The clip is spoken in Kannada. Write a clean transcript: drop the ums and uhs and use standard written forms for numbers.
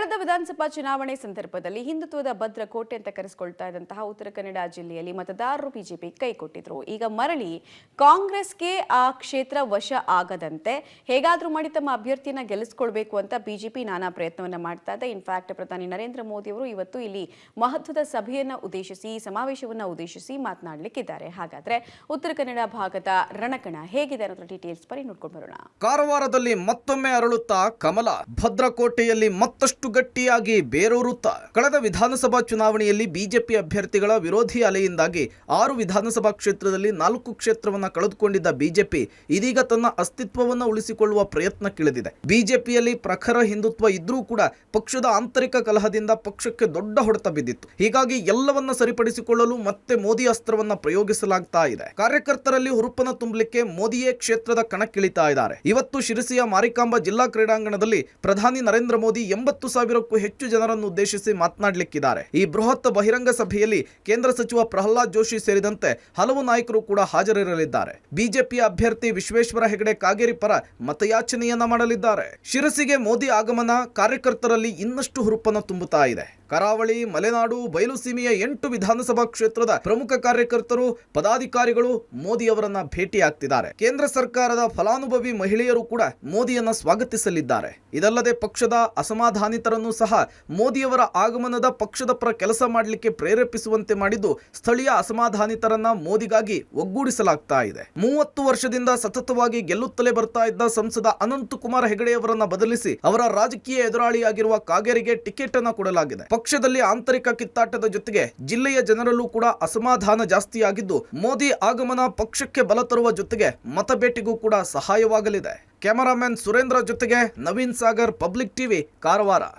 ಕಳೆದ ವಿಧಾನಸಭಾ ಚುನಾವಣೆ ಸಂದರ್ಭದಲ್ಲಿ ಹಿಂದುತ್ವದ ಭದ್ರಕೋಟೆ ಅಂತ ಕರೆಸಿಕೊಳ್ತಾ ಇದ್ದಂತಹ ಉತ್ತರ ಕನ್ನಡ ಜಿಲ್ಲೆಯಲ್ಲಿ ಮತದಾರರು ಬಿಜೆಪಿ ಕೈಕೊಟ್ಟಿದ್ರು. ಈಗ ಮರಳಿ ಕಾಂಗ್ರೆಸ್ಗೆ ಆ ಕ್ಷೇತ್ರ ವಶ ಆಗದಂತೆ ಹೇಗಾದ್ರೂ ಮಾಡಿ ತಮ್ಮ ಅಭ್ಯರ್ಥಿಯನ್ನ ಗೆಲ್ಲಿಸಿಕೊಳ್ಬೇಕು ಅಂತ ಬಿಜೆಪಿ ನಾನಾ ಪ್ರಯತ್ನವನ್ನ ಮಾಡ್ತಾ ಇದೆ. ಇನ್ಫ್ಯಾಕ್ಟ್ ಪ್ರಧಾನಿ ನರೇಂದ್ರ ಮೋದಿ ಅವರು ಇವತ್ತು ಇಲ್ಲಿ ಮಹತ್ವದ ಸಭೆಯನ್ನ ಉದ್ದೇಶಿಸಿ ಸಮಾವೇಶವನ್ನ ಉದ್ದೇಶಿಸಿ ಮಾತನಾಡಲಿಕ್ಕಿದ್ದಾರೆ. ಹಾಗಾದ್ರೆ ಉತ್ತರ ಕನ್ನಡ ಭಾಗದ ರಣಕಣ ಹೇಗಿದೆ ಅನ್ನೋದ್ರ ಡೀಟೇಲ್ಸ್ ಬರೀ ನೋಡ್ಕೊಂಡು ಬರೋಣ. ಕಾರವಾರದಲ್ಲಿ ಮತ್ತೊಮ್ಮೆ ಅರಳುತ್ತಾ ಕಮಲ, ಭದ್ರಕೋಟೆಯಲ್ಲಿ ಮತ್ತಷ್ಟು ಗಟ್ಟಿಯಾಗಿ ಬೇರೂರುತ್ತಾ. ಕಳೆದ ವಿಧಾನಸಭಾ ಚುನಾವಣೆಯಲ್ಲಿ ಬಿಜೆಪಿ ಅಭ್ಯರ್ಥಿಗಳ ವಿರೋಧಿ ಅಲೆಯಿಂದಾಗಿ 6 ವಿಧಾನಸಭಾ ಕ್ಷೇತ್ರದಲ್ಲಿ 4 ಕ್ಷೇತ್ರವನ್ನ ಕಳೆದುಕೊಂಡಿದ್ದ ಬಿಜೆಪಿ ಇದೀಗ ತನ್ನ ಅಸ್ತಿತ್ವವನ್ನು ಉಳಿಸಿಕೊಳ್ಳುವ ಪ್ರಯತ್ನಕ್ಕಿಳಿದಿದೆ. ಬಿಜೆಪಿಯಲ್ಲಿ ಪ್ರಖರ ಹಿಂದುತ್ವ ಇದ್ರೂ ಕೂಡ ಪಕ್ಷದ ಆಂತರಿಕ ಕಲಹದಿಂದ ಪಕ್ಷಕ್ಕೆ ದೊಡ್ಡ ಹೊಡೆತ ಬಿದ್ದಿತ್ತು. ಹೀಗಾಗಿ ಎಲ್ಲವನ್ನ ಸರಿಪಡಿಸಿಕೊಳ್ಳಲು ಮತ್ತೆ ಮೋದಿ ಅಸ್ತ್ರವನ್ನ ಪ್ರಯೋಗಿಸಲಾಗ್ತಾ ಇದೆ. ಕಾರ್ಯಕರ್ತರಲ್ಲಿ ಹುರುಪನ ತುಂಬಲಿಕ್ಕೆ ಮೋದಿಯೇ ಕ್ಷೇತ್ರದ ಕಣಕ್ಕಿಳಿತಾ ಇದ್ದಾರೆ. ಇವತ್ತು ಶಿರಸಿಯ ಮಾರಿಕಾಂಬಾ ಜಿಲ್ಲಾ ಕ್ರೀಡಾಂಗಣದಲ್ಲಿ ಪ್ರಧಾನಿ ನರೇಂದ್ರ ಮೋದಿ 80,000ಕ್ಕೂ ಹೆಚ್ಚು ಜನರನ್ನು ಉದ್ದೇಶಿಸಿ ಮಾತನಾಡಲಿಕ್ಕಿದ್ದಾರೆ. ಈ ಬೃಹತ್ ಬಹಿರಂಗ ಸಭೆಯಲ್ಲಿ ಕೇಂದ್ರ ಸಚಿವ ಪ್ರಹ್ಲಾದ್ ಜೋಶಿ ಸೇರಿದಂತೆ ಹಲವು ನಾಯಕರು ಕೂಡ ಹಾಜರಿರಲಿದ್ದಾರೆ. ಬಿಜೆಪಿಯ ಅಭ್ಯರ್ಥಿ ವಿಶ್ವೇಶ್ವರ ಹೆಗಡೆ ಕಾಗೇರಿ ಪರ ಮತಯಾಚನೆಯನ್ನ ಮಾಡಲಿದ್ದಾರೆ. ಶಿರಸಿಗೆ ಮೋದಿ ಆಗಮನ ಕಾರ್ಯಕರ್ತರಲ್ಲಿ ಇನ್ನಷ್ಟು ಹುರುಪನ್ನು ತುಂಬುತ್ತಾ ಇದೆ. ಕರಾವಳಿ, ಮಲೆನಾಡು, ಬಯಲುಸೀಮೆಯ 8 ವಿಧಾನಸಭಾ ಕ್ಷೇತ್ರದ ಪ್ರಮುಖ ಕಾರ್ಯಕರ್ತರು, ಪದಾಧಿಕಾರಿಗಳು ಮೋದಿ ಅವರನ್ನ ಭೇಟಿಯಾಗ್ತಿದ್ದಾರೆ. ಕೇಂದ್ರ ಸರ್ಕಾರದ ಫಲಾನುಭವಿ ಮಹಿಳೆಯರು ಕೂಡ ಮೋದಿಯನ್ನ ಸ್ವಾಗತಿಸಲಿದ್ದಾರೆ. ಇದಲ್ಲದೆ ಪಕ್ಷದ ಅಸಮಾಧಾನಿತರನ್ನು ಸಹ ಮೋದಿಯವರ ಆಗಮನದ ಪಕ್ಷದ ಪರ ಕೆಲಸ ಮಾಡಲಿಕ್ಕೆ ಪ್ರೇರೇಪಿಸುವಂತೆ ಮಾಡಿದ್ದು ಸ್ಥಳೀಯ ಅಸಮಾಧಾನಿತರನ್ನ ಮೋದಿಗಾಗಿ ಒಗ್ಗೂಡಿಸಲಾಗ್ತಾ ಇದೆ. 30 ವರ್ಷದಿಂದ ಸತತವಾಗಿ ಗೆಲ್ಲುತ್ತಲೇ ಬರ್ತಾ ಇದ್ದ ಸಂಸದ ಅನಂತಕುಮಾರ್ ಹೆಗಡೆಯವರನ್ನ ಬದಲಿಸಿ ಅವರ ರಾಜಕೀಯ ಎದುರಾಳಿಯಾಗಿರುವ ಕಾಗೇರಿಗೆ ಟಿಕೆಟ್ ಅನ್ನ ಕೊಡಲಾಗಿದೆ. ಪಕ್ಷದಲ್ಲಿ ಆಂತರಿಕ ಕಿತ್ತಾಟದ ಜೊತೆಗೆ ಜಿಲ್ಲೆಯ ಜನರಲ್ಲೂ ಕೂಡ ಅಸಮಾಧಾನ ಜಾಸ್ತಿಯಾಗಿದ್ದು ಮೋದಿ ಆಗಮನ ಪಕ್ಷಕ್ಕೆ ಬಲ ತರುವ ಜೊತೆಗೆ ಮತಬೇಟೆಗೂ ಕೂಡ ಸಹಾಯವಾಗಲಿದೆ. ಕ್ಯಾಮರಾಮನ್ ಸುರೇಂದ್ರ ಜೊತೆಗೆ ನವೀನ್ ಸಾಗರ್, ಪಬ್ಲಿಕ್ ಟಿವಿ, ಕಾರವಾರ.